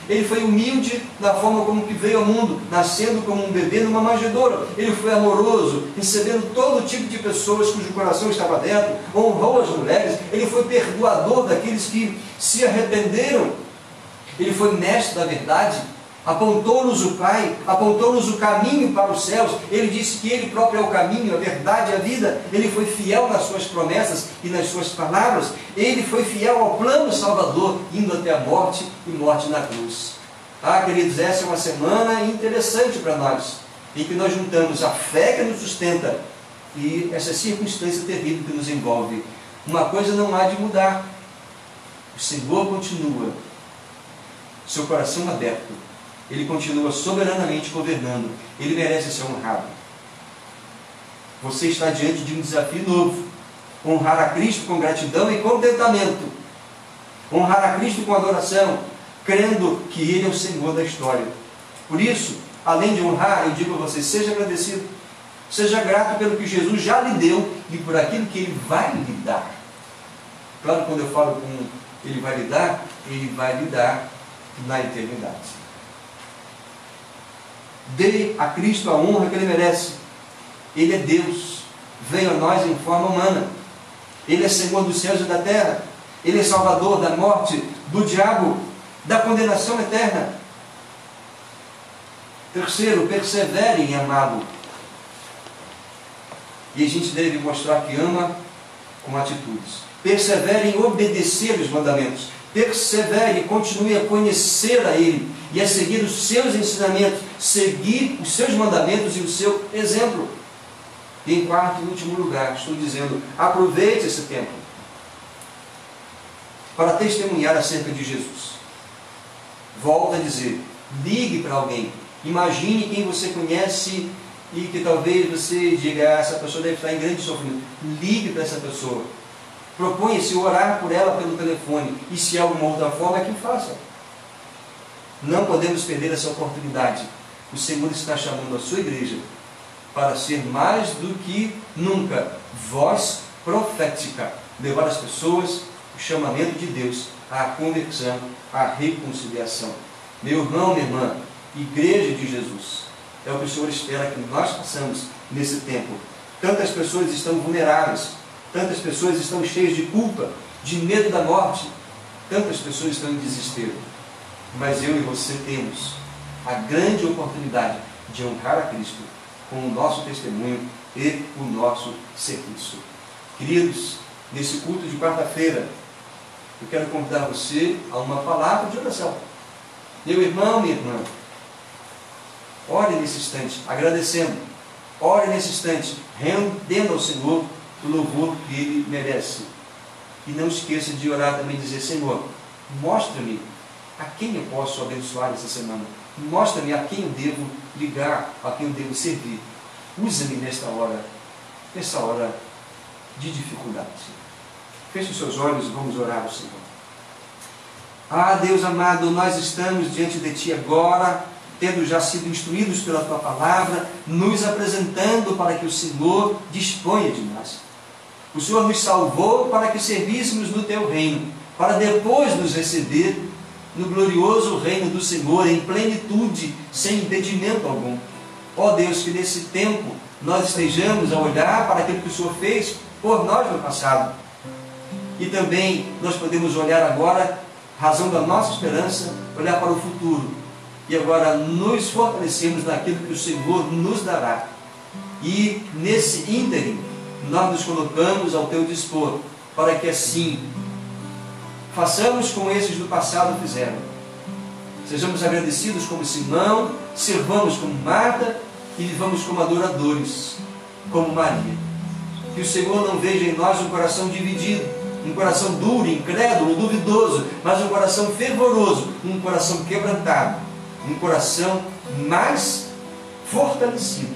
Ele foi humilde na forma como que veio ao mundo, nascendo como um bebê numa manjedoura. Ele foi amoroso, recebendo todo tipo de pessoas cujo coração estava dentro, honrou as mulheres. Ele foi perdoador daqueles que se arrependeram. Ele foi mestre da verdade, apontou-nos o Pai, apontou-nos o caminho para os céus. Ele disse que Ele próprio é o caminho, a verdade e a vida. Ele foi fiel nas suas promessas e nas suas palavras. Ele foi fiel ao plano salvador, indo até a morte e morte na cruz. Queridos, essa é uma semana interessante para nós, em que nós juntamos a fé que nos sustenta e essa circunstância terrível que nos envolve. Uma coisa não há de mudar: o Senhor continua, seu coração aberto. Ele continua soberanamente governando. Ele merece ser honrado. Você está diante de um desafio novo: honrar a Cristo com gratidão e contentamento, honrar a Cristo com adoração, crendo que Ele é o Senhor da história. Por isso, além de honrar, eu digo a você: seja agradecido, seja grato pelo que Jesus já lhe deu e por aquilo que Ele vai lhe dar. Claro, quando eu falo com Ele vai lhe dar na eternidade. Dê a Cristo a honra que Ele merece. Ele é Deus, veio a nós em forma humana. Ele é Senhor dos céus e da terra. Ele é Salvador da morte, do diabo, da condenação eterna. Terceiro, persevere em amá-lo. E a gente deve mostrar que ama com atitudes. Persevere em obedecer os mandamentos. Persevere, continue a conhecer a Ele e a seguir os seus ensinamentos, seguir os seus mandamentos e o seu exemplo. E em quarto e último lugar, estou dizendo: aproveite esse tempo para testemunhar acerca de Jesus. Volto a dizer: ligue para alguém, imagine quem você conhece e que talvez você diga: essa pessoa deve estar em grande sofrimento. Ligue para essa pessoa. Proponha-se orar por ela pelo telefone, e se há alguma outra forma, que o faça. Não podemos perder essa oportunidade. O Senhor está chamando a sua igreja para ser mais do que nunca voz profética, levar as pessoas o chamamento de Deus, à conversão, à reconciliação. Meu irmão, minha irmã, igreja de Jesus, é o que o Senhor espera que nós façamos nesse tempo. Tantas pessoas estão vulneráveis, tantas pessoas estão cheias de culpa, de medo da morte, tantas pessoas estão em desespero. Mas eu e você temos a grande oportunidade de honrar a Cristo com o nosso testemunho e o nosso serviço. Queridos, nesse culto de quarta-feira, eu quero convidar você a uma palavra de oração. Meu irmão, minha irmã, ore nesse instante, agradecendo. Ore nesse instante, rendendo ao Senhor o louvor que Ele merece. E não esqueça de orar também e dizer: Senhor, mostra-me a quem eu posso abençoar essa semana. Mostra-me a quem eu devo ligar, a quem eu devo servir. Usa-me nesta hora. nessa hora de dificuldade. Feche os seus olhos e vamos orar ao Senhor. Ah, Deus amado, nós estamos diante de Ti agora, tendo já sido instruídos pela Tua palavra, nos apresentando para que o Senhor disponha de nós. O Senhor nos salvou para que servíssemos no Teu reino, para depois nos receber no glorioso reino do Senhor, em plenitude, sem impedimento algum. Ó Deus, que nesse tempo nós estejamos a olhar para aquilo que o Senhor fez por nós no passado. E também nós podemos olhar agora, razão da nossa esperança, olhar para o futuro. E agora nos fortalecemos naquilo que o Senhor nos dará. E nesse ínterim, nós nos colocamos ao Teu dispor, para que assim façamos como esses do passado fizeram. Sejamos agradecidos como Simão, servamos como Marta e vivamos como adoradores, como Maria. Que o Senhor não veja em nós um coração dividido, um coração duro, incrédulo, duvidoso, mas um coração fervoroso, um coração quebrantado, um coração mais fortalecido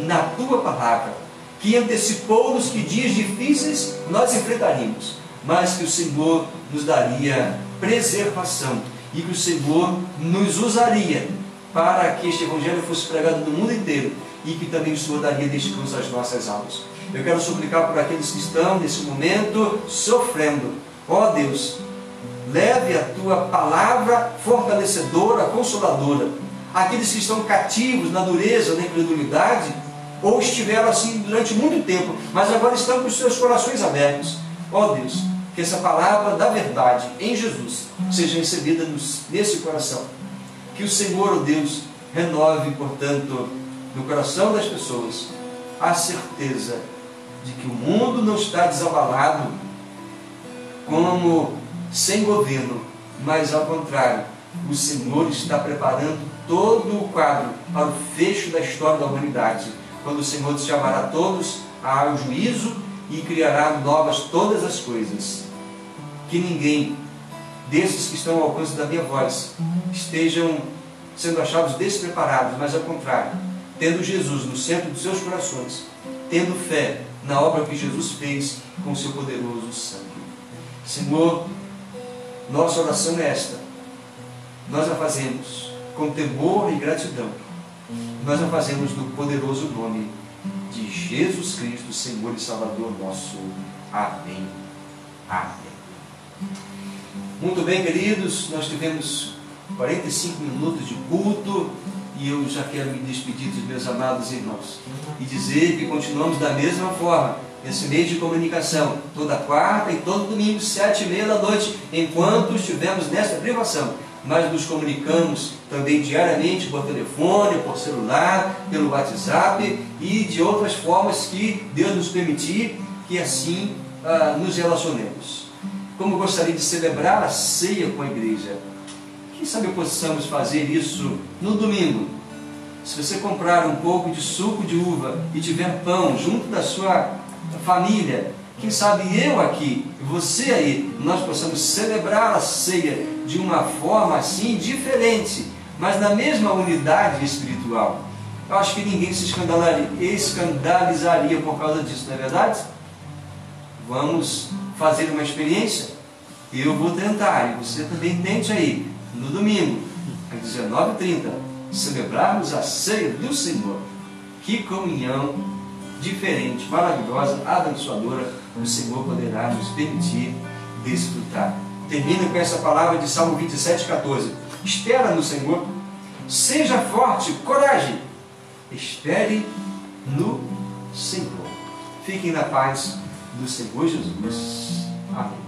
na Tua palavra, que antecipou-nos que dias difíceis nós enfrentaríamos, mas que o Senhor nos daria preservação e que o Senhor nos usaria para que este Evangelho fosse pregado no mundo inteiro e que também o Senhor daria descanso às nossas almas. Eu quero suplicar por aqueles que estão nesse momento sofrendo. Ó Deus, leve a Tua palavra fortalecedora, consoladora. Aqueles que estão cativos na dureza, na incredulidade, ou estiveram assim durante muito tempo, mas agora estão com os seus corações abertos. Ó Deus, que essa palavra da verdade em Jesus seja recebida nesse coração. Que o Senhor, ó Deus, renove, portanto, no coração das pessoas a certeza de que o mundo não está desabalado como sem governo, mas ao contrário, o Senhor está preparando todo o quadro para o fecho da história da humanidade, quando o Senhor chamará todos ao juízo e criará novas todas as coisas. Que ninguém desses que estão ao alcance da minha voz estejam sendo achados despreparados, mas ao contrário, tendo Jesus no centro dos seus corações, tendo fé na obra que Jesus fez com o seu poderoso sangue. Senhor, nossa oração é esta. Nós a fazemos com temor e gratidão. Nós a fazemos no poderoso nome de Jesus Cristo, Senhor e Salvador nosso. Amém. Amém. Muito bem, queridos, nós tivemos 45 minutos de culto e eu já quero me despedir dos meus amados irmãos e dizer que continuamos da mesma forma nesse meio de comunicação, toda quarta e todo domingo, 7h30 da noite, enquanto estivermos nesta privação. Mas nos comunicamos também diariamente por telefone, por celular, pelo WhatsApp e de outras formas que Deus nos permitir que assim nos relacionemos. Como gostaria de celebrar a ceia com a igreja? Quem sabe possamos fazer isso no domingo? Se você comprar um pouco de suco de uva e tiver pão junto da sua família, quem sabe eu aqui, você aí, nós possamos celebrar a ceia de uma forma assim diferente, mas na mesma unidade espiritual. Eu acho que ninguém se escandalizaria por causa disso, não é verdade? Vamos fazer uma experiência? Eu vou tentar, e você também tente aí, no domingo, às 19h30, celebrarmos a ceia do Senhor. Que comunhão diferente, maravilhosa, abençoadora, o Senhor poderá nos permitir desfrutar. Termino com essa palavra de Salmo 27:14. Espera no Senhor, seja forte, coragem, espere no Senhor. Fiquem na paz do Senhor Jesus. Amém.